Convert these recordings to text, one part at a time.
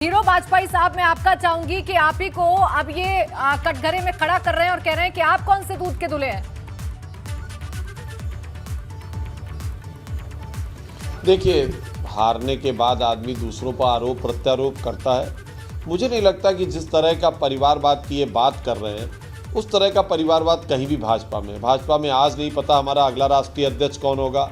Hero Vajpayee साहब, मैं आपका चाहूंगी कि आप ही को अब ये कटघरे में खड़ा कर रहे हैं और कह रहे हैं कि आप कौन से दूध के दूल्हे हैं। देखिए, हारने के बाद आदमी दूसरों पर आरोप प्रत्यारोप करता है। मुझे नहीं लगता कि जिस तरह का परिवारवाद की ये बात कर रहे हैं उस तरह का परिवारवाद कहीं भी भाजपा में आज नहीं पता हमारा अगला राष्ट्रीय अध्यक्ष कौन होगा,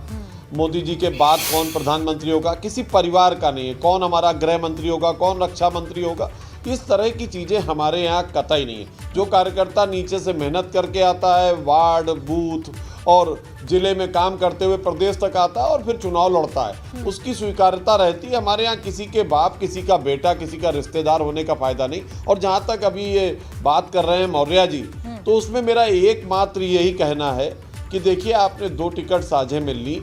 मोदी जी के बाद कौन प्रधानमंत्री होगा, किसी परिवार का नहीं है। कौन हमारा गृह मंत्री होगा, कौन रक्षा मंत्री होगा, इस तरह की चीज़ें हमारे यहाँ कतई नहीं है। जो कार्यकर्ता नीचे से मेहनत करके आता है, वार्ड बूथ और जिले में काम करते हुए प्रदेश तक आता है और फिर चुनाव लड़ता है, उसकी स्वीकार्यता रहती है। हमारे यहाँ किसी के बाप, किसी का बेटा, किसी का रिश्तेदार होने का फायदा नहीं। और जहाँ तक अभी ये बात कर रहे हैं मौर्य जी, तो उसमें मेरा एकमात्र यही कहना है कि देखिए, आपने 2 टिकट साझे में ली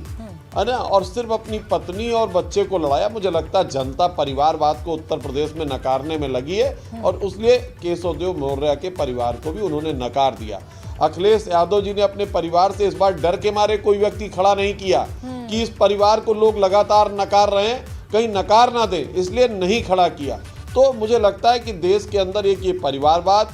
है ना, और सिर्फ अपनी पत्नी और बच्चे को लड़ाया। मुझे लगता है जनता परिवारवाद को उत्तर प्रदेश में नकारने में लगी है और उसलिए केशवदेव मौर्य के परिवार को भी उन्होंने नकार दिया। अखिलेश यादव जी ने अपने परिवार से इस बार डर के मारे कोई व्यक्ति खड़ा नहीं किया कि इस परिवार को लोग लगातार नकार रहे हैं, कहीं नकार ना दे, इसलिए नहीं खड़ा किया। तो मुझे लगता है कि देश के अंदर एक ये परिवारवाद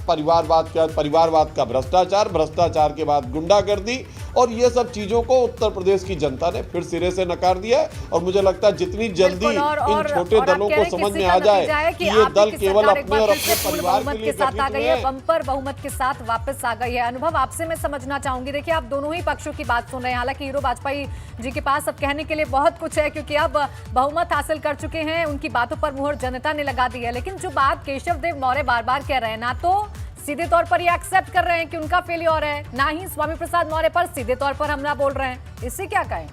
का भ्रष्टाचार के बाद गुंडागर्दी और ये सब चीज़ों को उत्तर प्रदेश की जनता ने फिर सिरे से नकार दिया है। और मुझे लगता है जितनी जल्दी इन छोटे दलों को समझ में आ जाए कि ये दल केवल अपने और अपने परिवार के लिए साथ आ गई है, बम्पर बहुमत के साथ वापस आ गई है। अनुभव, आपसे मैं समझना चाहूंगी, देखिए आप दोनों ही पक्षों की बात सुन रहे हैं। हालांकि हीरो वाजपेयी जी के पास अब कहने के लिए बहुत कुछ है क्योंकि अब बहुमत हासिल कर चुके हैं, उनकी बातों पर मुहर जनता ने लगा दी है। लेकिन जो बात केशवदेव मौर्य बार बार कह रहे हैं, ना तो सीधे तौर पर ये एक्सेप्ट कर रहे हैं कि उनका फेलियर है, ना ही स्वामी प्रसाद मौर्य पर सीधे तौर पर हमला बोल रहे हैं, इससे क्या कहें?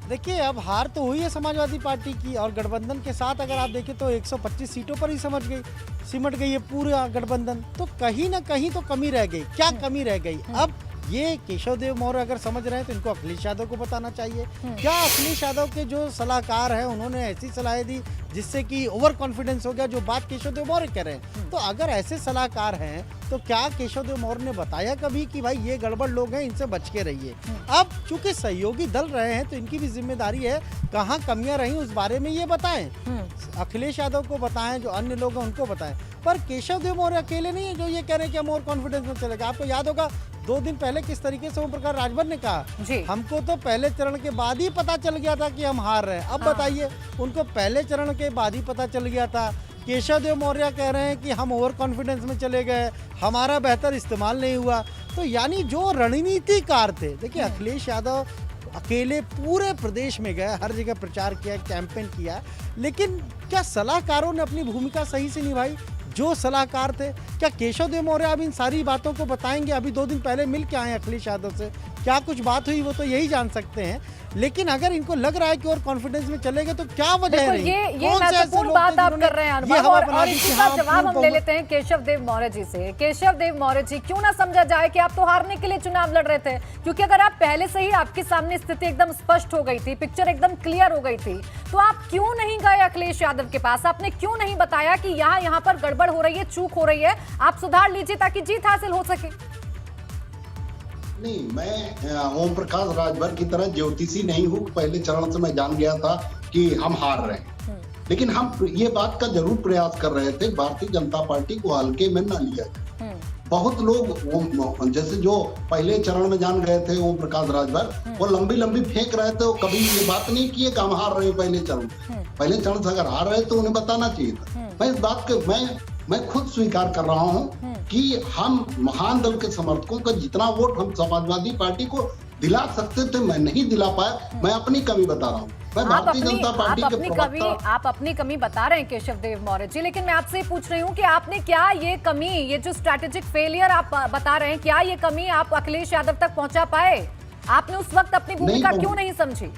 देखिए, अब हार तो हुई है समाजवादी पार्टी की और गठबंधन के साथ अगर आप देखें तो 125 सीटों पर ही सिमट गई है पूरा गठबंधन। तो कहीं ना कहीं तो कमी रह गई। क्या कमी रह गई? अब ये केशवदेव मौर्य अगर समझ रहे हैं तो इनको अखिलेश यादव को बताना चाहिए। क्या अखिलेश यादव के जो सलाहकार हैं उन्होंने ऐसी सलाहें दी जिससे कि ओवर कॉन्फिडेंस हो गया, जो बात केशवदेव मौर्य कह रहे हैं। तो अगर ऐसे सलाहकार हैं तो क्या केशवदेव मौर्य ने बताया कभी कि भाई ये गड़बड़ लोग हैं, इनसे बच के रहिए? अब चूंकि सहयोगी दल रहे हैं तो इनकी भी जिम्मेदारी है कहाँ कमियां रही उस बारे में ये बताएं, अखिलेश यादव को बताएं, जो अन्य लोग हैं उनको बताएं। पर केशवदेव मौर्य अकेले नहीं है जो ये कह रहे हैं कि हम ओवर कॉन्फिडेंस में चलेगा। आपको याद होगा 2 दिन पहले किस तरीके से ओम प्रकाश राजभर ने कहा, हमको तो पहले चरण के बाद ही पता चल गया था कि हम हार रहे हैं। अब बताइए, उनको पहले चरण के बाद ही पता चल गया था। केशवदेव मौर्य कह रहे हैं कि हम ओवर कॉन्फिडेंस में चले गए, हमारा बेहतर इस्तेमाल नहीं हुआ। तो यानी जो रणनीतिकार थे, देखिए अखिलेश यादव अकेले पूरे प्रदेश में गए, हर जगह प्रचार किया, कैंपेन किया, लेकिन क्या सलाहकारों ने अपनी भूमिका सही से निभाई? जो सलाहकार थे, क्या केशवदेव मौर्य अब इन सारी बातों को बताएंगे? अभी 2 दिन पहले मिल के आए अखिलेश यादव से, क्या कुछ बात हुई वो तो यही जान सकते हैं। लेकिन अगर इनको लग रहा है कि और कॉन्फिडेंस में चलेंगे तो क्या वजह है? ये महत्वपूर्ण बात आप कर रहे हैं अनुभव, और इसी का जवाब हम ले लेते हैं केशवदेव मौर्य जी से। केशवदेव मौर्य जी, क्यों ना समझा जाए कि आप तो हारने के लिए चुनाव लड़ रहे थे? क्योंकि अगर आप पहले से ही आपके सामने स्थिति एकदम स्पष्ट हो गई थी, पिक्चर एकदम क्लियर हो गई थी, तो आप क्यों नहीं गए अखिलेश यादव के पास? आपने क्यों नहीं बताया कि यहाँ पर गड़बड़ हो रही है, चूक हो रही है, आप सुधार लीजिए ताकि जीत हासिल हो सके? नहीं, मैं ओम प्रकाश राजभर की तरह ज्योतिषी नहीं हूँ। पहले चरण से मैं जान गया था कि हम हार रहे हैं, लेकिन हम ये बात का जरूर प्रयास कर रहे थे भारतीय जनता पार्टी को हल्के में न लिया जाए। बहुत लोग जैसे जो पहले चरण में जान गए थे ओम प्रकाश राजभर, वो लंबी फेंक रहे थे। वो कभी ये बात नहीं किए कि हम हार रहे हैं पहले चरण से अगर हार रहे तो उन्हें बताना चाहिए था। मैं इस बात के मैं खुद स्वीकार कर रहा हूं कि हम महान दल के समर्थकों का जितना वोट हम समाजवादी पार्टी को दिला सकते थे मैं नहीं दिला पाया। मैं अपनी कमी बता रहा हूं। मैं भारतीय जनता पार्टी के प्रवक्ता। आप अपनी कमी बता रहे हैं केशवदेव मौर्य जी, लेकिन मैं आपसे पूछ रही हूं कि आपने क्या ये कमी, ये जो स्ट्रैटेजिक फेलियर आप बता रहे हैं, क्या ये कमी आप अखिलेश यादव तक पहुंचा पाए? आपने उस वक्त अपनी भूमिका क्यों नहीं समझी?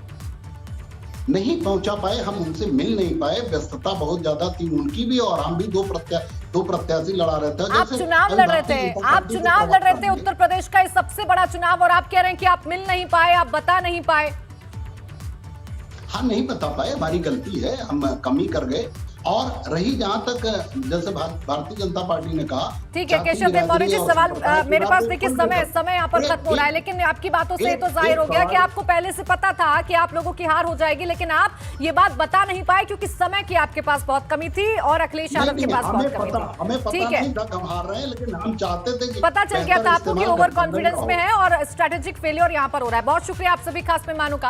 नहीं पहुंचा पाए, हम उनसे मिल नहीं पाए। व्यस्तता बहुत ज्यादा थी उनकी भी, और हम भी दो प्रत्याशी लड़ा रहे थे। आप चुनाव लड़ रहे थे उत्तर प्रदेश का सबसे बड़ा चुनाव, और आप कह रहे हैं कि आप मिल नहीं पाए, आप बता नहीं पाए। हाँ, नहीं बता पाए, हमारी गलती है, हम कमी कर गए। और रही जहां तक जैसे भारतीय जनता पार्टी ने कहा, ठीक है केशव देव मौर्य जी, सवाल मेरे पास देखिए समय यहाँ पर खत्म हो रहा है, लेकिन आपकी बातों से तो जाहिर हो गया कि आपको पहले से पता था कि आप लोगों की हार हो जाएगी, लेकिन आप ये बात बता नहीं पाए क्योंकि समय की आपके पास बहुत कमी थी और अखिलेश यादव के पास बहुत कमी थी। हमें पता ठीक है, नहीं था हम हार रहे हैं, लेकिन हम चाहते थे कि पता चल गया था आपको कि ओवर कॉन्फिडेंस में है और स्ट्रेटेजिक फेलियर यहाँ पर हो रहा है। बहुत शुक्रिया आप सभी खास मेहमानों का।